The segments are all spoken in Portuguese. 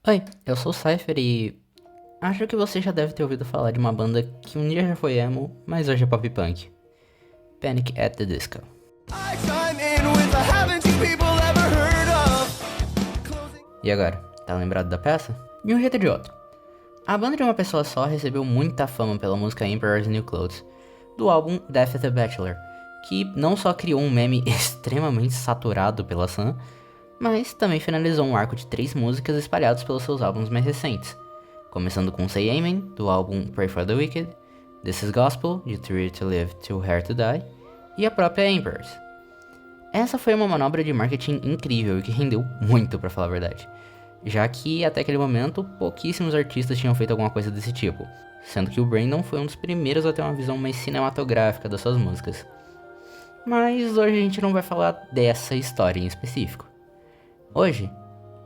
Oi, eu sou o Cypher e acho que você já deve ter ouvido falar de uma banda que um dia já foi emo, mas hoje é pop punk. Panic! At the Disco. E agora, tá lembrado da peça? De um jeito ou de outro. A banda de uma pessoa só recebeu muita fama pela música Emperor's New Clothes, do álbum Death at the Bachelor, que não só criou um meme extremamente saturado pela Sun, mas também finalizou um arco de 3 músicas espalhados pelos seus álbuns mais recentes, começando com Say Amen, do álbum Pray for the Wicked, This Is Gospel, de Too Real to Live, Too Hard to Die, e a própria Emperors. Essa foi uma manobra de marketing incrível e que rendeu muito, pra falar a verdade, já que até aquele momento pouquíssimos artistas tinham feito alguma coisa desse tipo, sendo que o Brandon foi um dos primeiros a ter uma visão mais cinematográfica das suas músicas. Mas hoje a gente não vai falar dessa história em específico. Hoje,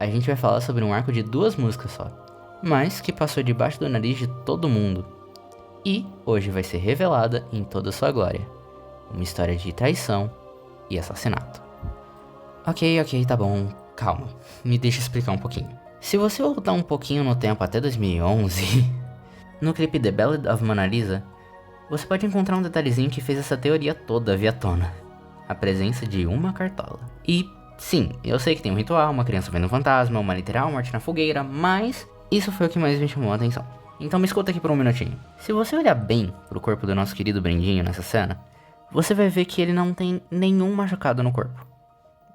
a gente vai falar sobre um arco de 2 músicas só, mas que passou debaixo do nariz de todo mundo. E hoje vai ser revelada em toda sua glória. Uma história de traição e assassinato. Ok, tá bom, calma. Me deixa explicar um pouquinho. Se você voltar um pouquinho no tempo até 2011, no clipe The Ballad of Mona Lisa, você pode encontrar um detalhezinho que fez essa teoria toda vir à tona. A presença de uma cartola. E sim, eu sei que tem um ritual, uma criança vendo um fantasma, uma literal morte na fogueira, mas isso foi o que mais me chamou a atenção. Então me escuta aqui por um minutinho. Se você olhar bem pro corpo do nosso querido Brandinho nessa cena, você vai ver que ele não tem nenhum machucado no corpo.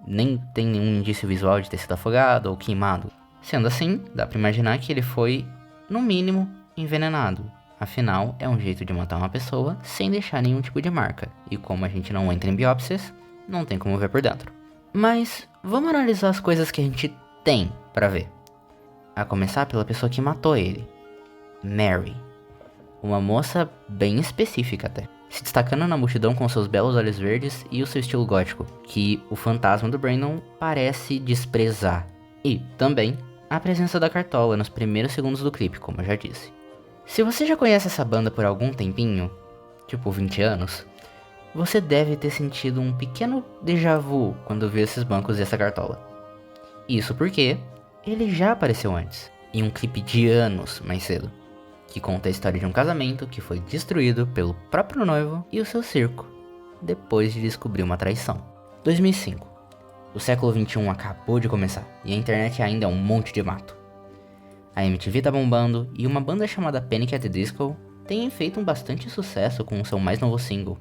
Nem tem nenhum indício visual de ter sido afogado ou queimado. Sendo assim, dá pra imaginar que ele foi, no mínimo, envenenado. Afinal, é um jeito de matar uma pessoa sem deixar nenhum tipo de marca. E como a gente não entra em biópsias, não tem como ver por dentro. Mas vamos analisar as coisas que a gente tem pra ver. A começar pela pessoa que matou ele, Mary. Uma moça bem específica até, se destacando na multidão com seus belos olhos verdes e o seu estilo gótico, que o fantasma do Brandon parece desprezar. E também a presença da cartola nos primeiros segundos do clipe, como eu já disse. Se você já conhece essa banda por algum tempinho, tipo 20 anos, você deve ter sentido um pequeno déjà vu quando viu esses bancos e essa cartola. Isso porque ele já apareceu antes, em um clipe de anos mais cedo, que conta a história de um casamento que foi destruído pelo próprio noivo e o seu circo, depois de descobrir uma traição. 2005. O século XXI acabou de começar e a internet ainda é um monte de mato. A MTV tá bombando e uma banda chamada Panic! At the Disco tem feito um bastante sucesso com o seu mais novo single,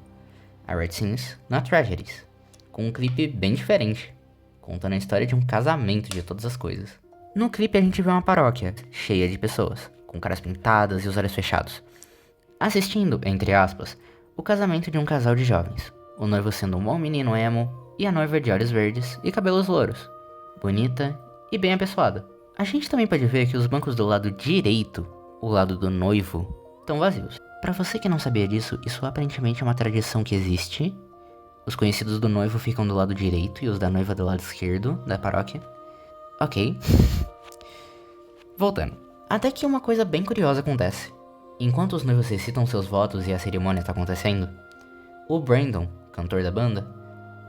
A Red Scenes Not Tragedies, com um clipe bem diferente, contando a história de um casamento de todas as coisas. No clipe a gente vê uma paróquia, cheia de pessoas, com caras pintadas e os olhos fechados, assistindo, entre aspas, o casamento de um casal de jovens, o noivo sendo um bom menino emo e a noiva de olhos verdes e cabelos louros, bonita e bem apessoada. A gente também pode ver que os bancos do lado direito, o lado do noivo, estão vazios. Pra você que não sabia disso, isso aparentemente é uma tradição que existe. Os conhecidos do noivo ficam do lado direito e os da noiva do lado esquerdo da paróquia. Ok. Voltando. Até que uma coisa bem curiosa acontece. Enquanto os noivos recitam seus votos e a cerimônia está acontecendo, o Brandon, cantor da banda,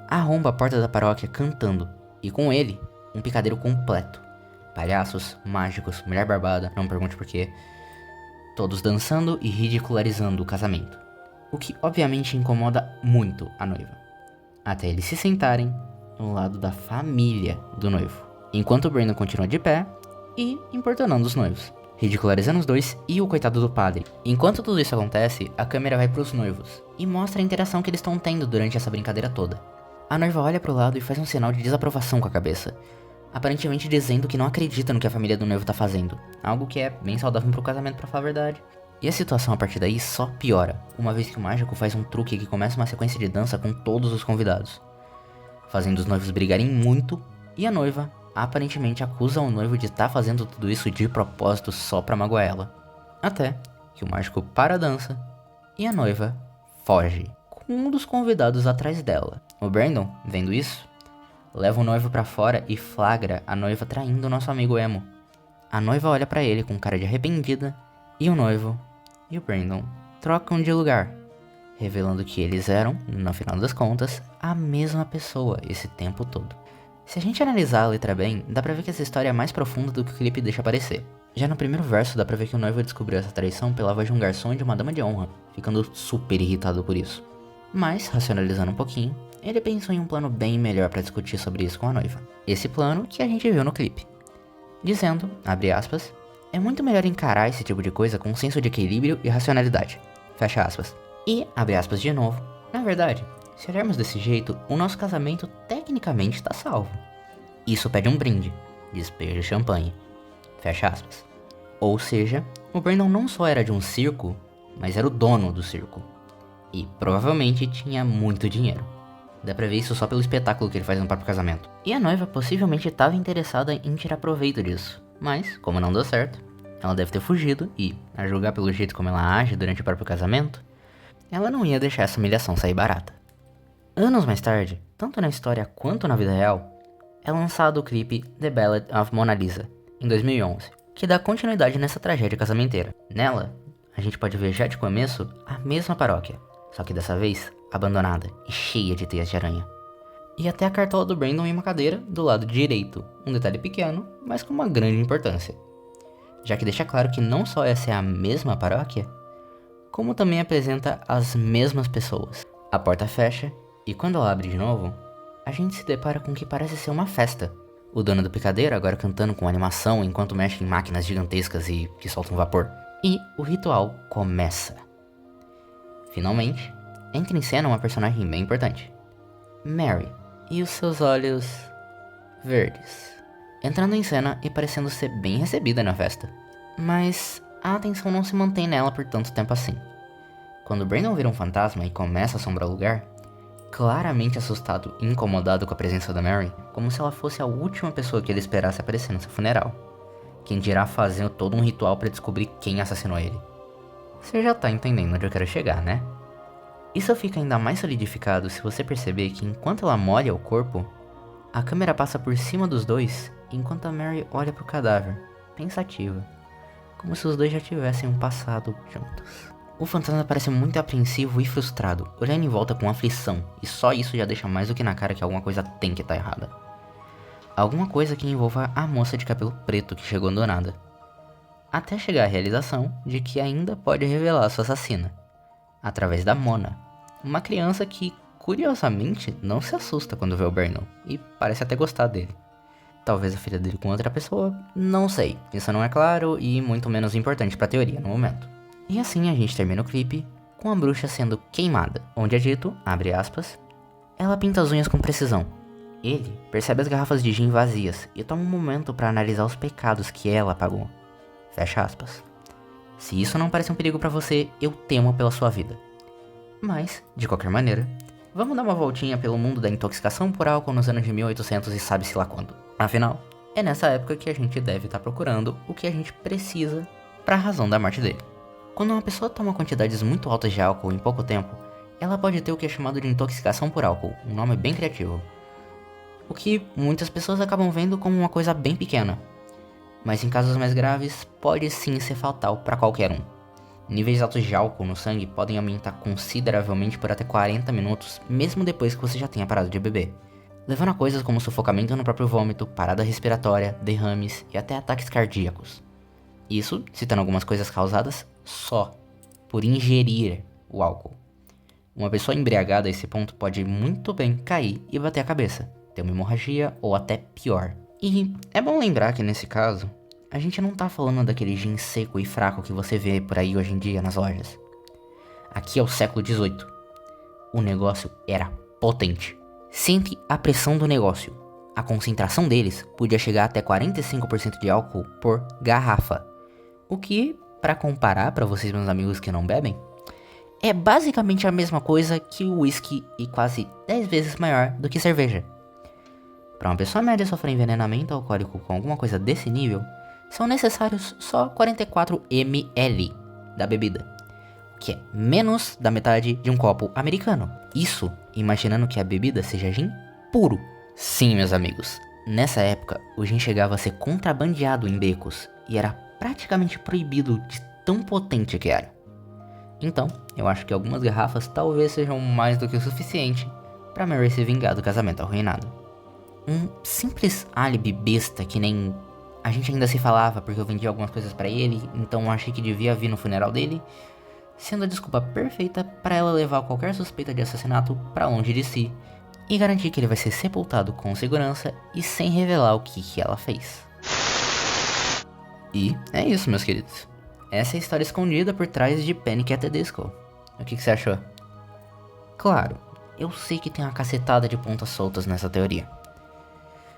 arromba a porta da paróquia cantando, e com ele, um picadeiro completo. Palhaços, mágicos, mulher barbada, não me pergunte porquê, todos dançando e ridicularizando o casamento. O que obviamente incomoda muito a noiva. Até eles se sentarem no lado da família do noivo. Enquanto o Brandon continua de pé e importunando os noivos, ridicularizando os dois e o coitado do padre. Enquanto tudo isso acontece, a câmera vai pros noivos e mostra a interação que eles estão tendo durante essa brincadeira toda. A noiva olha pro lado e faz um sinal de desaprovação com a cabeça, aparentemente dizendo que não acredita no que a família do noivo tá fazendo, algo que é bem saudável pro casamento, pra falar a verdade. E a situação a partir daí só piora, uma vez que o mágico faz um truque que começa uma sequência de dança com todos os convidados, fazendo os noivos brigarem muito, e a noiva aparentemente acusa o noivo de estar fazendo tudo isso de propósito só pra magoar ela. Até que o mágico para a dança e a noiva foge, com um dos convidados atrás dela. O Brandon, vendo isso, leva o noivo pra fora e flagra a noiva traindo o nosso amigo emo. A noiva olha pra ele com cara de arrependida e o noivo e o Brandon trocam de lugar, revelando que eles eram, no final das contas, a mesma pessoa esse tempo todo. Se a gente analisar a letra bem, dá pra ver que essa história é mais profunda do que o clipe deixa parecer. Já no primeiro verso dá pra ver que o noivo descobriu essa traição pela voz de um garçom e de uma dama de honra, ficando super irritado por isso. Mas, racionalizando um pouquinho, ele pensou em um plano bem melhor pra discutir sobre isso com a noiva. Esse plano que a gente viu no clipe. Dizendo, abre aspas, é muito melhor encarar esse tipo de coisa com um senso de equilíbrio e racionalidade. Fecha aspas. E, abre aspas de novo, na verdade, se olharmos desse jeito, o nosso casamento tecnicamente está salvo. Isso pede um brinde, despejo champanhe. Fecha aspas. Ou seja, o Brandon não só era de um circo, mas era o dono do circo. E provavelmente tinha muito dinheiro. Dá pra ver isso só pelo espetáculo que ele faz no próprio casamento. E a noiva possivelmente estava interessada em tirar proveito disso. Mas, como não deu certo, ela deve ter fugido e, a julgar pelo jeito como ela age durante o próprio casamento, ela não ia deixar essa humilhação sair barata. Anos mais tarde, tanto na história quanto na vida real, é lançado o clipe The Ballad of Mona Lisa, em 2011, que dá continuidade nessa tragédia casamenteira. Nela, a gente pode ver já de começo a mesma paróquia, só que dessa vez abandonada e cheia de teias de aranha. E até a cartola do Brandon em uma cadeira do lado direito, um detalhe pequeno, mas com uma grande importância. Já que deixa claro que não só essa é a mesma paróquia, como também apresenta as mesmas pessoas. A porta fecha, e quando ela abre de novo, a gente se depara com o que parece ser uma festa. O dono do picadeiro agora cantando com animação enquanto mexe em máquinas gigantescas e que soltam vapor. E o ritual começa. Finalmente, entra em cena uma personagem bem importante. Mary, e os seus olhos verdes. Entrando em cena e parecendo ser bem recebida na festa. Mas a atenção não se mantém nela por tanto tempo assim. Quando Brandon vira um fantasma e começa a assombrar o lugar, claramente assustado e incomodado com a presença da Mary, como se ela fosse a última pessoa que ele esperasse aparecer no seu funeral. Quem dirá fazendo todo um ritual para descobrir quem assassinou ele. Você já tá entendendo onde eu quero chegar, né? Isso fica ainda mais solidificado se você perceber que enquanto ela molha o corpo, a câmera passa por cima dos dois enquanto a Mary olha pro cadáver, pensativa, como se os dois já tivessem um passado juntos. O fantasma parece muito apreensivo e frustrado, olhando em volta com aflição, e só isso já deixa mais do que na cara que alguma coisa tem que estar errada. Alguma coisa que envolva a moça de cabelo preto que chegou do nada. Até chegar à realização de que ainda pode revelar sua assassina, através da Mona, uma criança que, curiosamente, não se assusta quando vê o Brandon, e parece até gostar dele. Talvez a filha dele com outra pessoa, não sei, isso não é claro e muito menos importante pra teoria no momento. E assim a gente termina o clipe com a bruxa sendo queimada, onde é dito, abre aspas, ela pinta as unhas com precisão. Ele percebe as garrafas de gin vazias e toma um momento para analisar os pecados que ela apagou. Fecha aspas. Se isso não parece um perigo pra você, eu temo pela sua vida. Mas, de qualquer maneira, vamos dar uma voltinha pelo mundo da intoxicação por álcool nos anos de 1800 e sabe-se lá quando. Afinal, é nessa época que a gente deve estar procurando o que a gente precisa pra razão da morte dele. Quando uma pessoa toma quantidades muito altas de álcool em pouco tempo, ela pode ter o que é chamado de intoxicação por álcool, um nome bem criativo. O que muitas pessoas acabam vendo como uma coisa bem pequena. Mas em casos mais graves, pode sim ser fatal para qualquer um. Níveis altos de álcool no sangue podem aumentar consideravelmente por até 40 minutos, mesmo depois que você já tenha parado de beber, levando a coisas como sufocamento no próprio vômito, parada respiratória, derrames e até ataques cardíacos. Isso, citando algumas coisas causadas só por ingerir o álcool. Uma pessoa embriagada a esse ponto pode muito bem cair e bater a cabeça, ter uma hemorragia ou até pior. E é bom lembrar que nesse caso, a gente não tá falando daquele gin seco e fraco que você vê por aí hoje em dia nas lojas. Aqui é o século XVIII. O negócio era potente. Sente a pressão do negócio. A concentração deles podia chegar até 45% de álcool por garrafa. O que, para comparar para vocês meus amigos que não bebem, é basicamente a mesma coisa que o whisky e quase 10 vezes maior do que cerveja. Para uma pessoa média sofrer envenenamento alcoólico com alguma coisa desse nível, são necessários só 44 ml da bebida, que é menos da metade de um copo americano. Isso imaginando que a bebida seja gin puro. Sim, meus amigos, nessa época o gin chegava a ser contrabandeado em becos e era praticamente proibido de tão potente que era. Então, eu acho que algumas garrafas talvez sejam mais do que o suficiente para Mary se vingar do casamento arruinado. Um simples álibi besta que nem a gente ainda se falava porque eu vendi algumas coisas pra ele, então eu achei que devia vir no funeral dele, sendo a desculpa perfeita para ela levar qualquer suspeita de assassinato pra longe de si e garantir que ele vai ser sepultado com segurança e sem revelar o que ela fez. E é isso, meus queridos. Essa é a história escondida por trás de Panic! At the Disco. O que você achou? Claro, eu sei que tem uma cacetada de pontas soltas nessa teoria.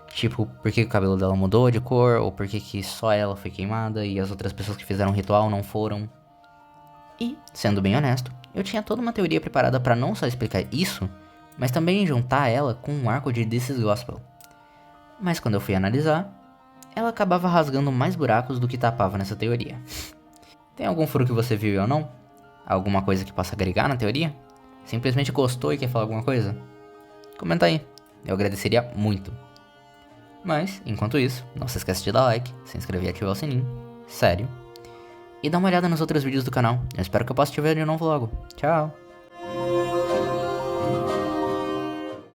Tipo, por que o cabelo dela mudou de cor, ou por que só ela foi queimada e as outras pessoas que fizeram o ritual não foram. E, sendo bem honesto, eu tinha toda uma teoria preparada pra não só explicar isso, mas também juntar ela com um arco de This is Gospel. Mas quando eu fui analisar, ela acabava rasgando mais buracos do que tapava nessa teoria. Tem algum furo que você viu ou não? Alguma coisa que possa agregar na teoria? Simplesmente gostou e quer falar alguma coisa? Comenta aí, eu agradeceria muito. Mas, enquanto isso, não se esqueça de dar like, se inscrever e ativar o sininho, sério. E dá uma olhada nos outros vídeos do canal, eu espero que eu possa te ver de novo logo. Tchau!